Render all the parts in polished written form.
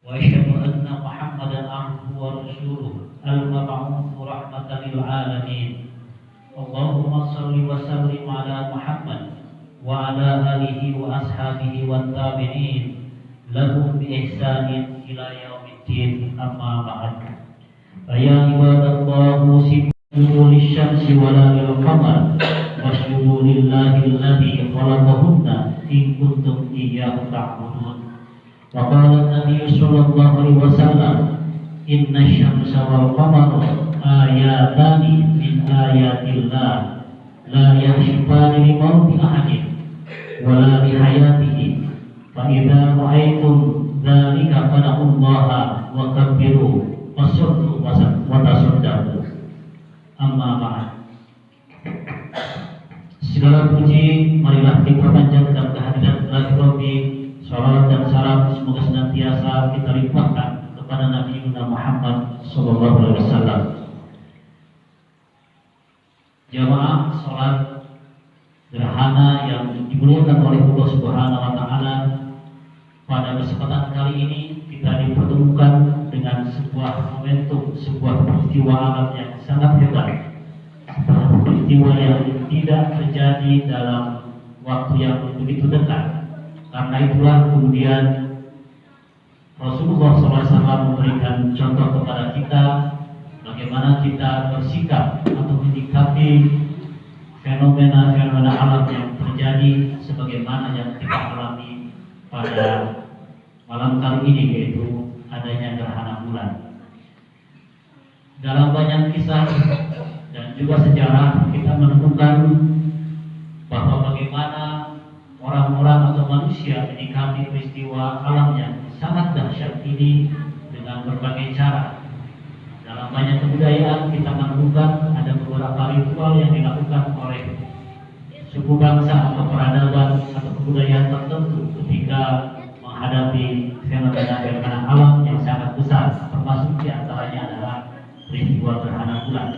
وأشهد أن محمدا عبده ورسوله المبعوث رحمة للعالمين. اللهم صل وسلم على محمد وعلى آله وأصحابه والتابعين لهم بإحسان إلى يوم الدين. أما بعد، فيا عباد الله اسجدوا للشمس ولا للقمر واسجدوا لله الذي خلقهن إن كنتم إياه تعبدون. وقال النبي صلى الله عليه وسلم: إن الشمس والقمر آياتان من آيات الله لا يكشفان لموت أحد ولا لحياته، فإذا رأيتم ذلك فادعوا الله وكبروا وصلوا وتصدقوا. Amma ba'd. Segala puji marilah diperpanjatkan kehadirat Rabbi. Salawat dan salam semoga senantiasa kita limpahkan kepada Nabi Muhammad sallallahu alaihi wasallam. Jamaah salat gerhana yang dimuliakan oleh Allah Subhanahu wa taala, pada kesempatan kali ini kita dipertemukan dengan sebuah momentum, sebuah peristiwa alam yang sangat hebat, sebuah peristiwa yang tidak terjadi dalam waktu yang begitu dekat. Karena itulah kemudian Rasulullah SAW memberikan contoh kepada kita bagaimana kita bersikap atau menyikapi fenomena-fenomena alam yang terjadi sebagaimana yang kita alami pada malam kali ini, yaitu adanya gerhana bulan. Dalam banyak kisah dan juga sejarah kita menemukan bahwa bagaimana orang-orang atau manusia menyikapi peristiwa alam yang sangat dahsyat ini dengan berbagai cara. Dalam banyak kebudayaan kita menemukan ada beberapa ritual yang dilakukan oleh suku bangsa atau peradaban atau kebudayaan tertentu ketika menghadapi fenomena-fenomena alam yang sangat besar, termasuk diantaranya adalah peristiwa gerhana bulan.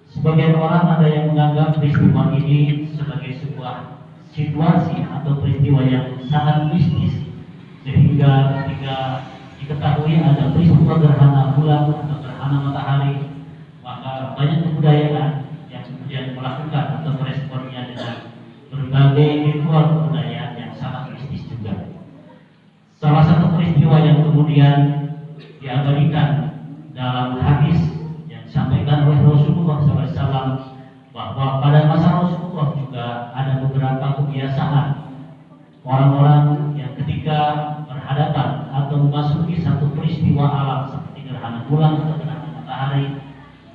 Sebagian orang ada yang menganggap peristiwa ini sebagai sebuah situasi atau peristiwa yang sangat mistis, sehingga ketika diketahui ada peristiwa gerhana bulan atau gerhana matahari, maka banyak kebudayaan yang kemudian melakukan atau meresponnya dengan berbagai ritual kebudayaan yang sangat mistis juga. Salah satu peristiwa yang kemudian diabadikan dalam hadis yang disampaikan oleh Rasulullah SAW, bahwa pada masa Rasulullah juga ada beberapa kebiasaan orang-orang yang ketika berhadapan atau memasuki satu peristiwa alam seperti gerhana bulan atau gerhana matahari,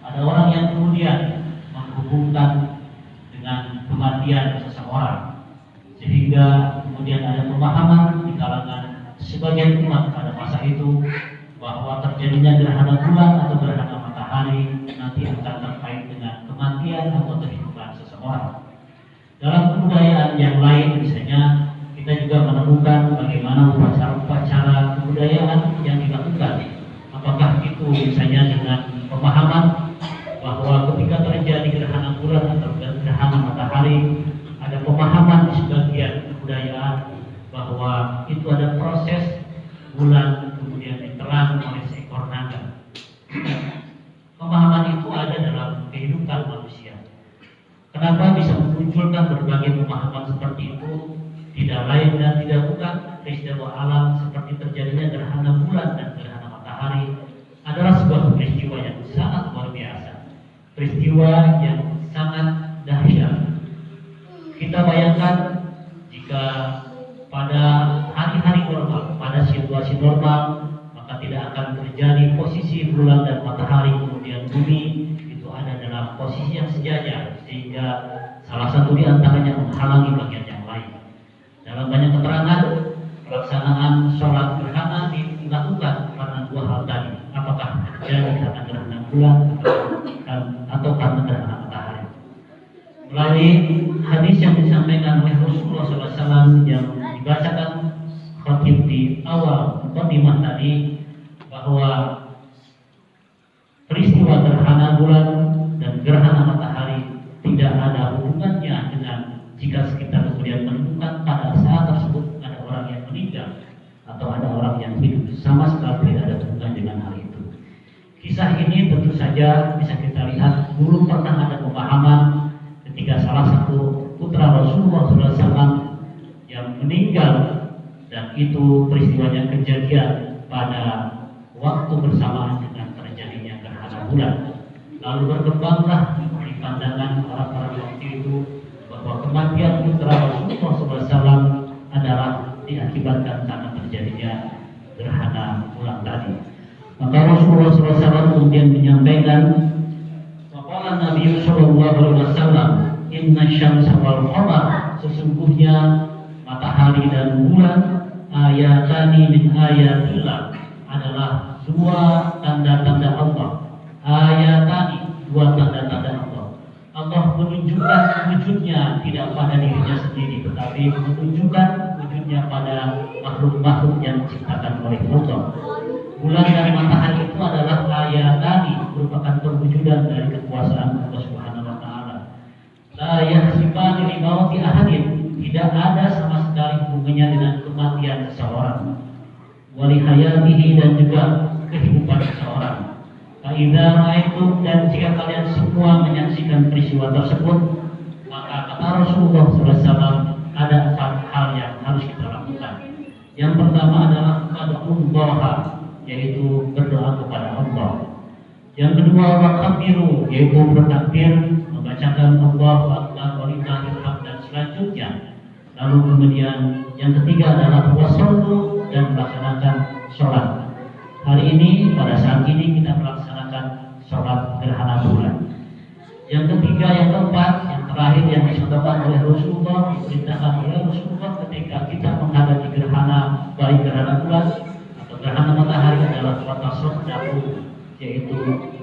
ada orang yang kemudian menghubungkan dengan kematian seseorang, sehingga kemudian ada pemahaman di kalangan sebagian umat pada masa itu bahwa terjadinya gerhana bulan atau gerhana matahari nanti akan terkait dengan kematian atau kehidupan seseorang. Dalam kebudayaan yang lain misalnya kita juga menemukan bagaimana upacara-upacara kebudayaan yang dilakukan. Apakah itu misalnya dengan pemahaman bahwa ketika terjadi gerhana bulan atau gerhana matahari, ada pemahaman di sebagian kebudayaan bahwa itu ada proses bulan kemudian ditelan oleh seekor naga. Pemahaman itu ada dalam kehidupan manusia. Kenapa bisa memunculkan berbagai pemahaman seperti itu? Tidak lain dan tidak bukan peristiwa alam seperti terjadinya gerhana bulan dan gerhana matahari adalah sebuah peristiwa yang sangat luar biasa, peristiwa yang sangat dahsyat. Kita bayangkan jika pada hari-hari normal, pada situasi normal, maka tidak akan terjadi posisi bulan dan matahari kemudian bumi itu ada dalam posisi yang sejajar, sehingga salah satu di antaranya menghalangi bagian yang lain. Dalam banyak keterangan, pelaksanaan sholat gerhana dilakukan karena dua hal tadi, apakah terjadi karena gerhana bulan atau karena gerhana matahari. Melalui hadis yang disampaikan oleh Rasulullah SAW yang dibacakan khatib di awal mukadimah tadi, bahwa peristiwa gerhana bulan dan gerhana matahari tidak ada hubungannya dengan jika kita kemudian menemukan pada saat tersebut ada orang yang meninggal atau ada orang yang hidup, sama sekali tidak ada hubungan dengan hal itu. Kisah ini tentu saja bisa kita lihat dulu pernah ada pemahaman ketika salah satu putra Rasulullah SAW yang meninggal, dan itu peristiwanya kejadian pada waktu bersamaan dengan terjadinya gerhana bulan. Lalu berkembanglah di pandangan orang-orang waktu itu bahwa kematian putra Rasulullah SAW adalah diakibatkan karena terjadinya gerhana bulan tadi. Maka Rasulullah SAW kemudian menyampaikan, waqala Nabi Sallallahu Alaihi Wasallam, inna syamsa wal qamar, sesungguhnya matahari dan bulan, ayatani min ayatillah, adalah dua tanda-tanda Allah. Ayatani, dua tanda-tanda Allah. Allah menunjukkan wujudnya tidak pada dirinya sendiri, tetapi menunjukkan wujudnya pada makhluk-makhluk yang diciptakan oleh Allah. Bulan dan matahari itu adalah ayatani, merupakan perwujudan dari kekuasaan Allah Subhanahu wa taala. La yahsibani li mauti ahadin, tidak ada sama sekali hubungannya dengan kematian seseorang. Wa li hayatihi, dan juga kehidupan seseorang. Fa idza ra'aitum, dan jika kalian semua menyaksikan peristiwa tersebut, maka kata Rasulullah SAW, ada 4 hal yang harus kita lakukan. Yang pertama adalah qad'ullah, yaitu berdoa kepada Allah. Yang kedua waqabiru, yaitu bertakbir, membacakan Allahu Akbar walillahil hamd, dan selanjutnya. Lalu kemudian yang ketiga adalah wasallu, dan melaksanakan sholat. Hari ini, pada saat ini kita melaksanakan sholat gerhana bulan. Yang ketiga, yang keempat, yang terakhir yang disebutkan oleh Rasulullah, diperintahkan oleh Rasulullah ketika kita menghadapi gerhana, baik gerhana bulan atau gerhana matahari, adalah watasaddaqu, yaitu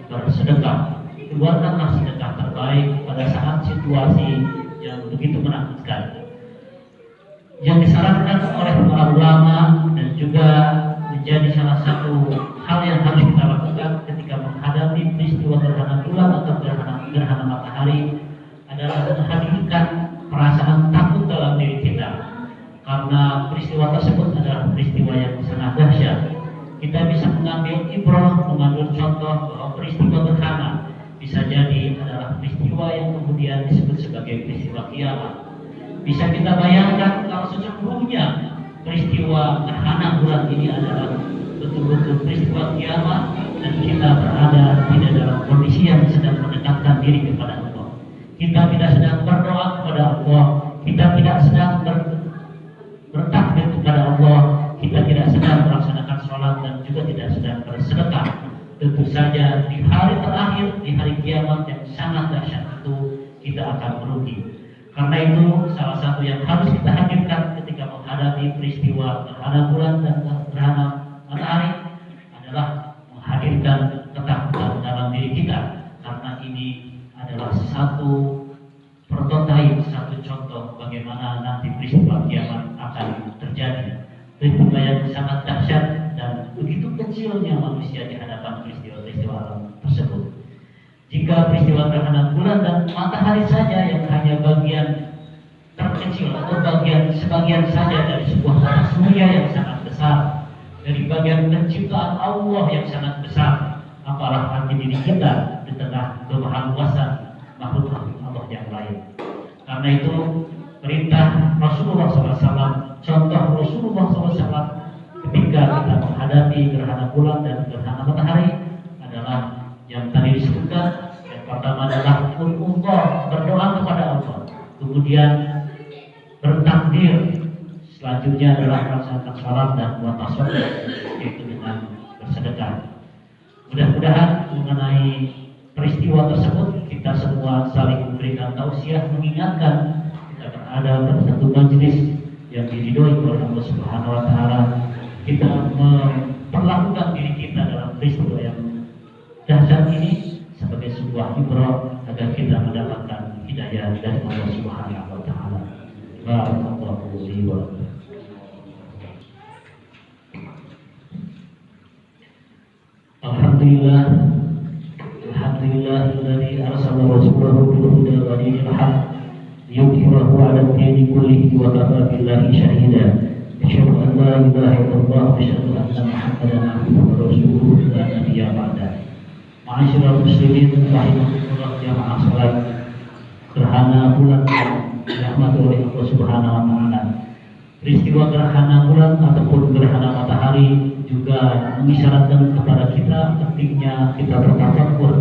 bersedekah. Keluarkanlah sedekah terbaik pada saat situasi yang begitu menakutkan. Yang disarankan oleh para ulama dan juga menjadi salah satu hal yang harus kita lakukan ketika menghadapi peristiwa gerhana bulan atau gerhana matahari adalah menghadirkan perasaan takut dalam diri kita, karena peristiwa tersebut adalah peristiwa yang sangat dahsyat. Kita bisa mengambil ibrah, mengambil contoh bahwa peristiwa gerhana bisa jadi adalah peristiwa yang kemudian disebut sebagai peristiwa kiamat. Bisa kita bayangkan kalau sesungguhnya peristiwa gerhana bulan ini adalah betul-betul peristiwa kiamat, dan kita berada tidak dalam kondisi yang sedang mendekatkan diri kepada Allah. Kita tidak sedang berdoa kepada Allah, kita tidak sedang bertakbir kepada Allah, kita tidak sedang melaksanakan sholat, dan juga tidak sedang bersedekah. Tentu saja di hari terakhir, di hari kiamat yang sangat dahsyat itu, kita akan merugi. Karena itu salah satu yang harus kita hadirkan ketika menghadapi peristiwa gerhana bulan dan gerhana matahari adalah menghadirkan ketakutan dalam diri kita, karena ini adalah satu prototipe, satu contoh bagaimana nanti peristiwa kiamat akan terjadi. Peristiwa yang sangat dahsyat dan begitu kecilnya manusia di hadapan peristiwa-peristiwa alam tersebut. Jika peristiwa gerhana bulan dan matahari saja yang hanya bagian terkecil atau sebagian saja dari sebuah tata surya yang sangat besar, dari bagian penciptaan Allah yang sangat besar, apalah arti diri kita di tengah kemahaluasan makhluk Allah yang lain. Karena itu perintah Rasulullah SAW, contoh Rasulullah SAW ketika kita menghadapi gerhana bulan dan gerhana matahari adalah yang tadi disebutkan. Yang pertama adalah Allah, berdoa kepada Allah, kemudian bertakbir, selanjutnya adalah melaksanakan sholat dan watasaddaq, yaitu dengan bersedekah. Mudah-mudahan mengenai peristiwa tersebut kita semua saling memberikan tausiah, mengingatkan kita berada pada satu majelis yang diridhoi oleh Allah Subhanahu wa taala. Kita memperlakukan diri kita dalam peristiwa yang dahsyat ini sebagai sebuah ibrah agar kita mendapatkan hidayah dari Allah Subhanahu wa taala. Barakallahu li wa lakum. Alhamdulillah, alladzi arsala rasulahu bil huda wa dinil haqq liyudhhirahu 'ala ad-dini kullihi wa kafa billahi shahida. asyhadu an la ilaha illallah wa asyhadu anna Muhammadan abduhu wa rasuluhu la nabiyya ba'da. Ma'asyiral muslimin rahimakumullah, jamaah salat gerhana bulan yang dirahmati oleh Allah Subhanahu wa taala. Peristiwa gerhana bulan ataupun gerhana matahari juga mengisyaratkan kepada kita pentingnya kita bertafakkur,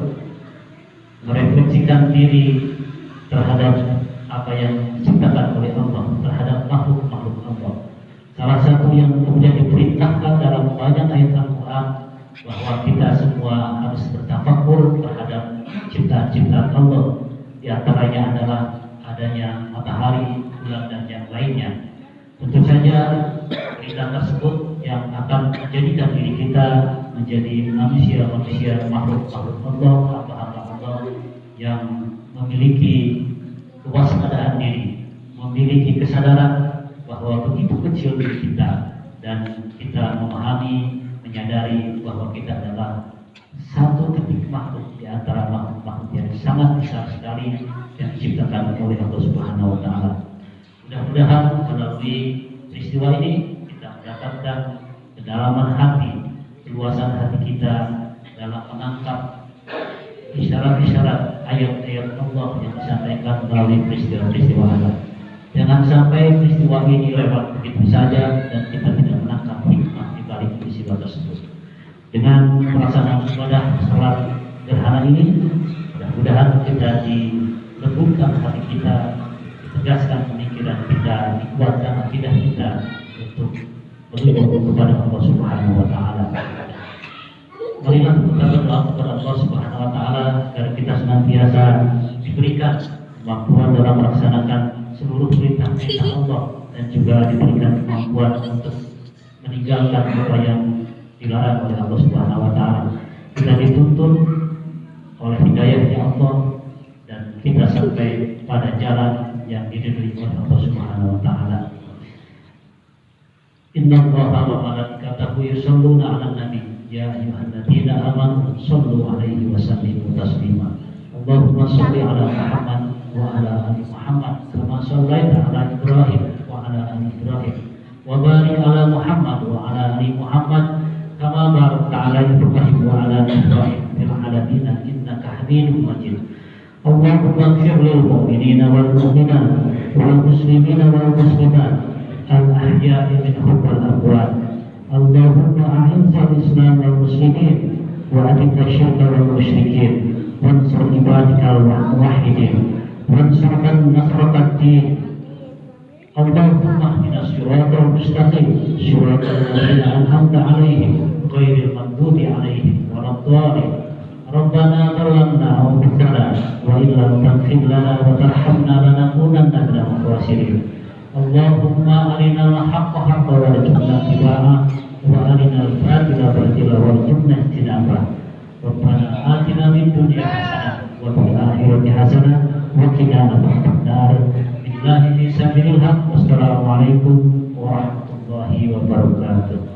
merefleksikan diri terhadap apa yang diciptakan oleh Allah, terhadap makhluk-makhluk Allah. Salah satu yang kemudian diperintahkan dalam banyak ayat Al-Quran bahwa kita semua harus bertafakkur terhadap ciptaan-ciptaan Allah. Di antaranya adalah adanya matahari, bulan, dan yang lainnya. Tentu saja perintah tersebut yang akan menjadikan diri kita menjadi manusia-manusia makhluk-makhluk Allah, hamba-hamba Allah yang memiliki kewaspadaan diri, memiliki kesadaran bahwa begitu kecil diri kita, dan kita memahami, menyadari bahwa kita adalah satu titik makhluk di antara makhluk-makhluk yang sangat besar sekali yang diciptakan oleh Allah Subhanahu wa taala. Mudah-mudahan melalui peristiwa ini kita mendapatkan kedalaman hati, keluasan hati kita dalam menangkap isyarat-isyarat ayat-ayat Allah yang disampaikan melalui peristiwa-peristiwa alam. Jangan sampai peristiwa ini lewat begitu saja dan kita tidak menangkap hikmah di balik peristiwa tersebut. Dengan pelaksanaan ibadah salat gerhana ini, mudah-mudahan kita dilembutkan hati kita, ditegaskan pemikiran kita, dikuatkan akidah kita untuk berlindung kepada Allah Subhanahu wa taala. Marilah kita berdoa kepada Allah Subhanahu wa taala agar kita senantiasa diberikan kemampuan dalam melaksanakan seluruh perintah-perintah Allah dan juga diberikan kemampuan untuk meninggalkan apa yang dilarang oleh Allah Subhanahu wa taala. Kita dituntun oleh hidayahnya Allah dan kita sampai pada jalan yang diridhoi oleh Allah Subhanahu wa taala. Innallaha wa malaikatahu yusholluna 'alan nabi ya ayyuhalladzina amanu shollu 'alaihi wa sallimu taslima. Allahumma sholli 'ala Muhammad wa 'ala ali Muhammad kama shallaita 'ala Ibrahim wa 'ala ali Ibrahim wa barik 'ala Muhammad wa 'ala ali Muhammad kama barakta 'ala Ibrahim wa 'ala ali Ibrahim fil 'alamin innaka Hamidum Majid. Allahumma ighfir lil mu'minina wal mu'minat wal muslimina wal muslimat al ahya'i minhum wal amwat. Allahumma a'izzal Islam wal muslimin wa adhil syirka wal musyrikin wansur ibadikal muwahhidin wansurkan nasratad din. Allahumma ihdinas siratal mustaqim siratal ladzina an'amta 'alaihim ghairil maghdubi 'alaihim waladdallin. Rabbana zalamna anfusana wa illam taghfir lana wa tarhamna lanakunanna minal khasirin. Allahumma arinal haqqa haqqan warzuqna ittiba'ah wa arinal batila batila warzuqna ijtinabah. Rabbana atina fid dunya hasanah wa fil akhirati hasanah wa qina adzabannar. Billahi fi sabilillah. Wassalamualaikum warahmatullahi wabarakatuh.